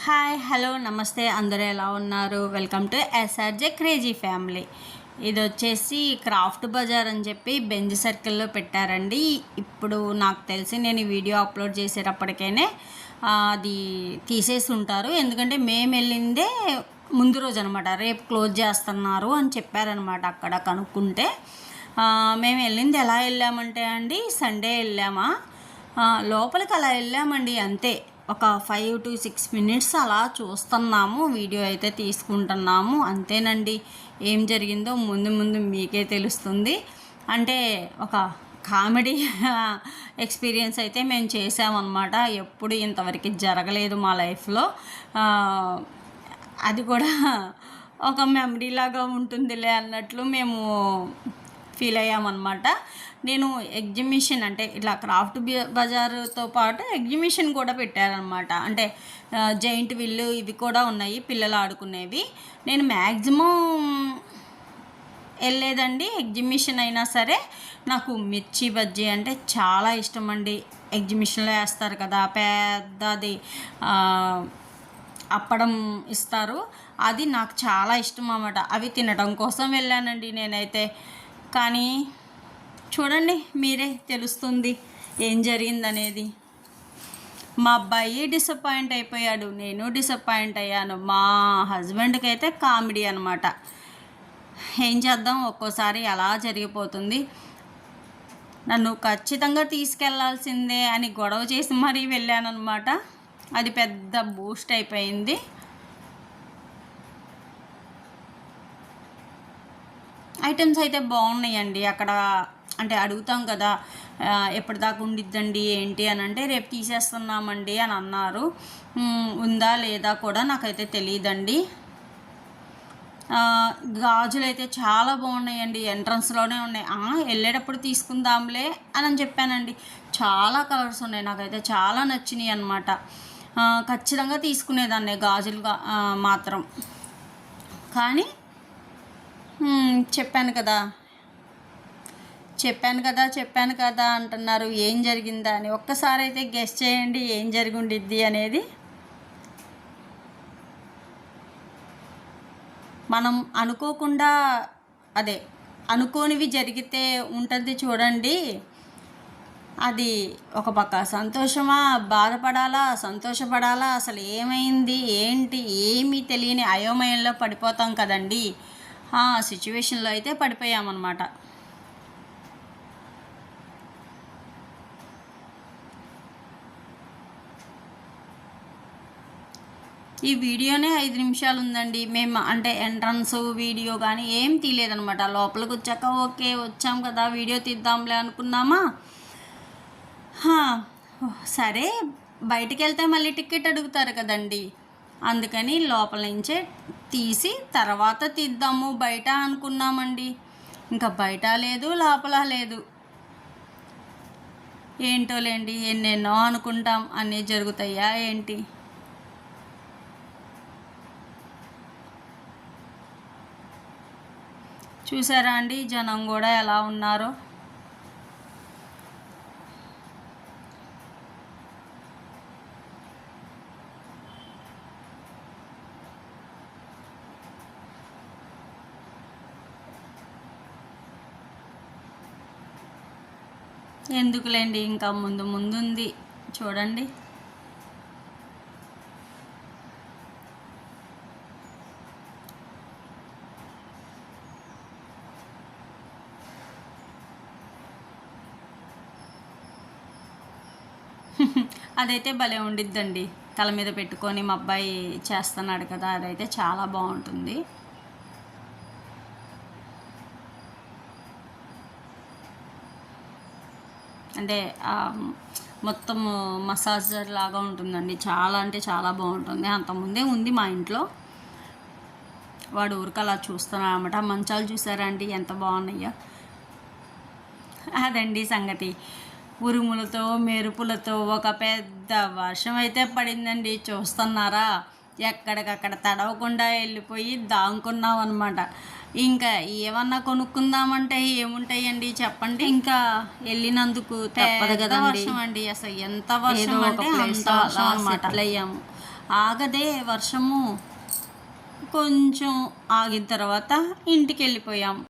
Hi hello నమస్తే అందరూ ఎలా ఉన్నారు? Welcome to SRJ crazy family. ఇది వచ్చేసి క్రాఫ్ట్ బజార్ అని చెప్పి బెంజ్ సర్కిల్లో పెట్టారండి. ఇప్పుడు నాకు తెలిసి నేను ఈ వీడియో అప్లోడ్ చేసేటప్పటికైనా అది తీసేసి ఉంటారు. ఎందుకంటే మేము వెళ్ళిందే ముందు రోజు అనమాట. రేపు క్లోజ్ చేస్తున్నారు అని చెప్పారనమాట. అక్కడ కనుక్కుంటే మేము వెళ్ళింది ఎలా వెళ్ళామంటే అండి, సండే వెళ్ళామా, లోపలికి అలా వెళ్ళామండి అంతే. ఒక 5 to 6 minutes అలా చూస్తున్నాము, వీడియో అయితే తీసుకుంటున్నాము అంతేనండి. ఏం జరిగిందో ముందు ముందు మీకే తెలుస్తుంది. అంటే ఒక కామెడీ ఎక్స్పీరియన్స్ అయితే మేము చేసామన్నమాట. ఎప్పుడు ఇంతవరకు జరగలేదు మా లైఫ్లో. అది కూడా ఒక మెమరీ లాగా ఉంటుందిలే అన్నట్లు మేము ఫీల్ అయ్యామన్నమాట. నేను ఎగ్జిబిషన్ అంటే ఇట్లా క్రాఫ్ట్ బజార్తో పాటు ఎగ్జిబిషన్ కూడా పెట్టారనమాట. అంటే జైంట్ విల్లు ఇవి కూడా ఉన్నాయి, పిల్లలు ఆడుకునేవి. నేను మ్యాక్సిమం వెళ్ళేదండి ఎగ్జిబిషన్ అయినా సరే. నాకు మిర్చి బజ్జీ అంటే చాలా ఇష్టం అండి. ఎగ్జిబిషన్లో వేస్తారు కదా, పెద్దది అప్పడం ఇస్తారు, అది నాకు చాలా ఇష్టం అన్నమాట. అవి తినడం కోసం వెళ్ళానండి నేనైతే. కానీ చూడండి మీరే, తెలుస్తుంది ఏం జరిగిందనేది. మా అబ్బాయి డిసప్పాయింట్ అయిపోయాడు, నేను డిసప్పాయింట్ అయ్యాను. మా హస్బెండ్కి అయితే కామెడీ అనమాట. ఏం చేద్దాం, ఒక్కోసారి అలా జరిగిపోతుంది. నన్ను ఖచ్చితంగా తీసుకెళ్లాల్సిందే అని గొడవ చేసి మరీ వెళ్ళానమాట. అది పెద్ద బూస్ట్ అయిపోయింది. ఐటమ్స్ అయితే బాగున్నాయండి అక్కడ. అంటే అడుగుతాం కదా ఎప్పటిదాకా ఉండిద్దండి ఏంటి అని అంటే, రేపు తీసేస్తున్నామండి అని అన్నారు. ఉందా లేదా కూడా నాకైతే తెలియదండి. గాజులు అయితే చాలా బాగున్నాయండి, ఎంట్రన్స్లోనే ఉన్నాయి. వెళ్ళేటప్పుడు తీసుకుందాంలే అని చెప్పానండి. చాలా కలర్స్ ఉన్నాయి, నాకైతే చాలా నచ్చినాయి అన్నమాట. ఖచ్చితంగా తీసుకునేదాన్ని గాజులు మాత్రం. కానీ చెప్పాను కదా అంటున్నారు. ఏం జరిగిందా అని ఒక్కసారి అయితే గెస్ చేయండి, ఏం జరిగి ఉండిద్ది అనేది. మనం అనుకోకుండా, అదే అనుకోనివి జరిగితే ఉంటుంది చూడండి. అది ఒక పక్క సంతోషమా, బాధపడాలా, సంతోషపడాలా, అసలు ఏమైంది ఏంటి ఏమీ తెలియని అయోమయంలో పడిపోతాం కదండి. ఆ సిచ్యువేషన్లో అయితే పడిపోయామన్నమాట. ఈ వీడియోనే 5 నిమిషాలు ఉందండి. మేము అంటే ఎంట్రన్స్ వీడియో కానీ ఏం తీయలేదనమాట. లోపలికి వచ్చాక ఓకే వచ్చాం కదా వీడియో తీద్దాంలే అనుకున్నామా. సరే బయటికి వెళ్తే మళ్ళీ టికెట్ అడుగుతారు కదండి, అందుకని లోపల నుంచే తీసి తర్వాత తీద్దాము బయట అనుకున్నామండి. ఇంకా బయట లేదు, లోపల లేదు. ఏంటోలేండి, ఎన్నెన్నో అనుకుంటాం, అన్నీ జరుగుతాయా ఏంటి. చూసారా అండి జనం కూడా ఎలా ఉన్నారో. ఎందుకులేండి, ఇంకా ముందుంది చూడండి. అదైతే భలే ఉండిద్దండి, తల మీద పెట్టుకొని మా అబ్బాయి చేస్తున్నాడు కదా, అదైతే చాలా బాగుంటుంది. అంటే మొత్తం మసాజర్ లాగా ఉంటుందండి, చాలా అంటే చాలా బాగుంటుంది. అంతకుముందే ఉంది మా ఇంట్లో, వాడు ఊరికి అలా చూస్తున్నాడు అనమాట. మంచాలు చూసారా అండి ఎంత బాగున్నాయో. అదండి సంగతి. ఉరుములతో మెరుపులతో ఒక పెద్ద వర్షం అయితే పడిందండి, చూస్తున్నారా. ఎక్కడికక్కడ తడవకుండా వెళ్ళిపోయి దాంకున్నాం అనమాట. ఇంకా ఏమన్నా కొనుక్కుందామంటే ఏముంటాయండి చెప్పండి. ఇంకా వెళ్ళినందుకు తప్పదు కదా వర్షం అండి. అసలు ఎంత వర్షం అంటే అంత వర్షం అనమాట. అయ్యాము ఆగదే వర్షము. కొంచెం ఆగిన తర్వాత ఇంటికి వెళ్ళిపోయాం.